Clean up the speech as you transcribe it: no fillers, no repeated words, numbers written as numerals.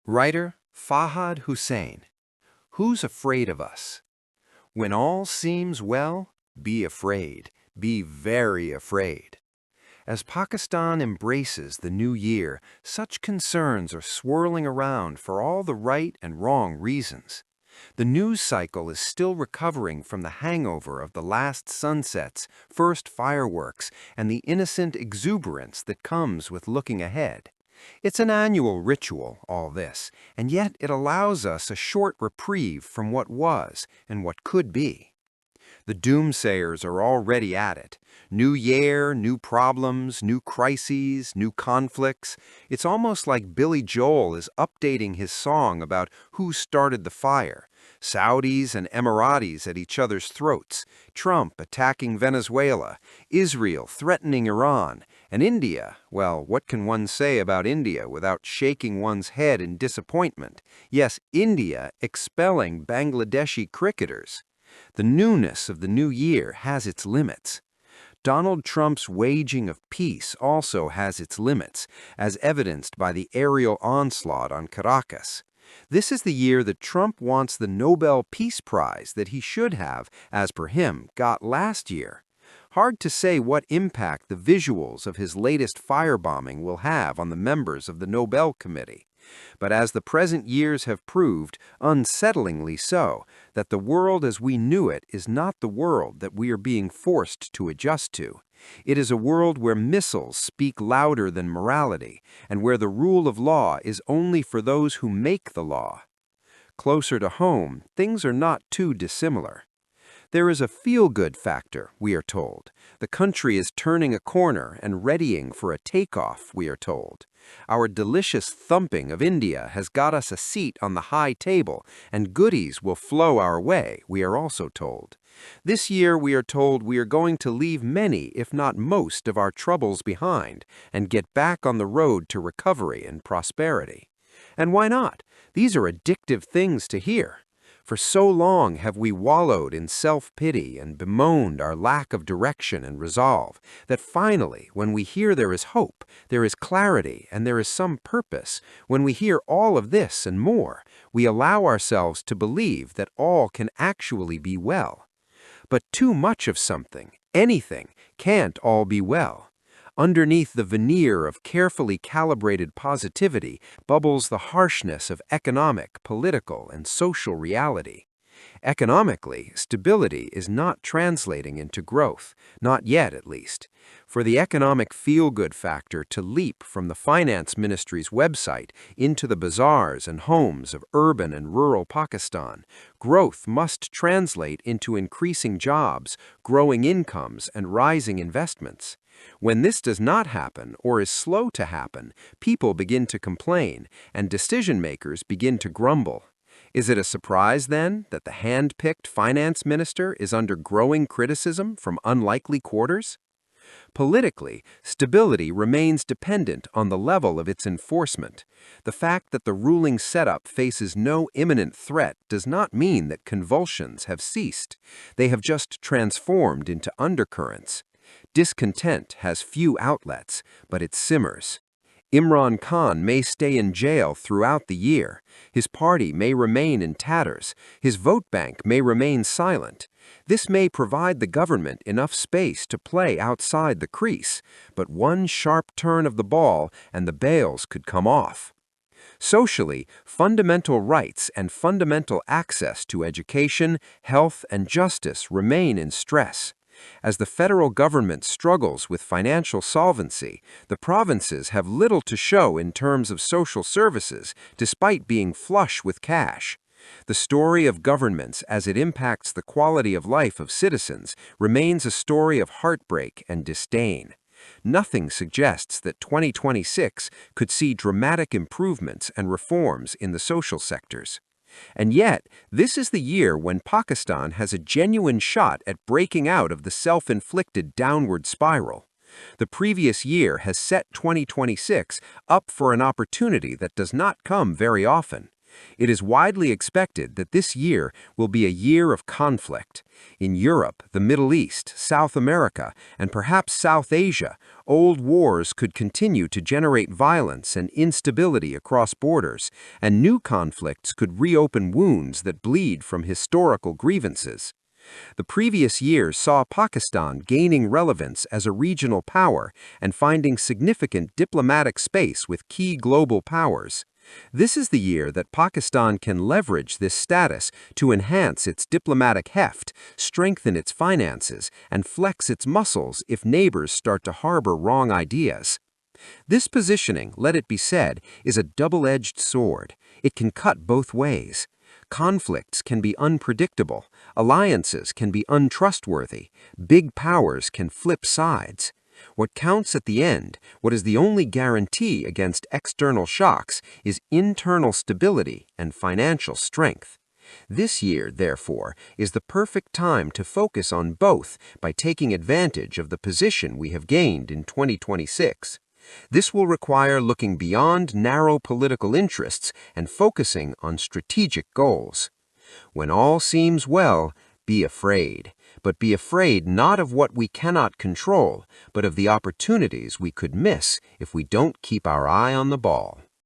Writer Fahd Husain. Who's afraid of us? When all seems well, be afraid. Be very afraid. As Pakistan embraces the new year, such concerns are swirling around for all the right and wrong reasons. The news cycle is still recovering from the hangover of the last sunsets, first fireworks, and the innocent exuberance that comes with looking ahead. It's an annual ritual, all this, and yet it allows us a short reprieve from what was and what could be. The doomsayers are already at it. New year, new problems, new crises, new conflicts. It's almost like Billy Joel is updating his song about who started the fire. Saudis and Emiratis at each other's throats, Trump attacking Venezuela, Israel threatening Iran, and India. Well, what can one say about India without shaking one's head in disappointment? Yes, India expelling Bangladeshi cricketers. The newness of the new year has its limits. Donald Trump's waging of peace also has its limits, as evidenced by the aerial onslaught on Caracas. This is the year that Trump wants the Nobel Peace Prize that he should have, as per him, got last year. Hard to say what impact the visuals of his latest firebombing will have on the members of the Nobel Committee. But as the present years have proved, unsettlingly so, that the world as we knew it is not the world that we are being forced to adjust to. It is a world where missiles speak louder than morality, and where the rule of law is only for those who make the law. Closer to home, things are not too dissimilar. There is a feel-good factor, we are told. The country is turning a corner and readying for a takeoff, we are told. Our delicious thumping of India has got us a seat on the high table, and goodies will flow our way, we are also told. This year we are told we are going to leave many, if not most, of our troubles behind and get back on the road to recovery and prosperity. And why not? These are addictive things to hear. For so long have we wallowed in self-pity and bemoaned our lack of direction and resolve, that finally, when we hear there is hope, there is clarity, and there is some purpose, when we hear all of this and more, we allow ourselves to believe that all can actually be well. But too much of something, anything, can't all be well. Underneath the veneer of carefully calibrated positivity bubbles the harshness of economic, political, and social reality. Economically, stability is not translating into growth, not yet at least. For the economic feel-good factor to leap from the Finance Ministry's website into the bazaars and homes of urban and rural Pakistan, growth must translate into increasing jobs, growing incomes, and rising investments. When this does not happen or is slow to happen, people begin to complain and decision-makers begin to grumble. Is it a surprise, then, that the hand-picked finance minister is under growing criticism from unlikely quarters? Politically, stability remains dependent on the level of its enforcement. The fact that the ruling setup faces no imminent threat does not mean that convulsions have ceased. They have just transformed into undercurrents. Discontent has few outlets, but it simmers. Imran Khan may stay in jail throughout the year. His party may remain in tatters. His vote bank may remain silent. This may provide the government enough space to play outside the crease, but one sharp turn of the ball and the bails could come off. Socially, fundamental rights and fundamental access to education, health, and justice remain in stress. As the federal government struggles with financial solvency, the provinces have little to show in terms of social services, despite being flush with cash. The story of governments as it impacts the quality of life of citizens remains a story of heartbreak and disdain. Nothing suggests that 2026 could see dramatic improvements and reforms in the social sectors. And yet, this is the year when Pakistan has a genuine shot at breaking out of the self-inflicted downward spiral. The previous year has set 2026 up for an opportunity that does not come very often. It is widely expected that this year will be a year of conflict. In Europe, the Middle East, South America, and perhaps South Asia, old wars could continue to generate violence and instability across borders, and new conflicts could reopen wounds that bleed from historical grievances. The previous year saw Pakistan gaining relevance as a regional power and finding significant diplomatic space with key global powers. This is the year that Pakistan can leverage this status to enhance its diplomatic heft, strengthen its finances, and flex its muscles if neighbors start to harbor wrong ideas. This positioning, let it be said, is a double-edged sword. It can cut both ways. Conflicts can be unpredictable, alliances can be untrustworthy, big powers can flip sides. What counts at the end, what is the only guarantee against external shocks, is internal stability and financial strength. This year, therefore, is the perfect time to focus on both by taking advantage of the position we have gained in 2026. This will require looking beyond narrow political interests and focusing on strategic goals. When all seems well, be afraid. But be afraid not of what we cannot control, but of the opportunities we could miss if we don't keep our eye on the ball.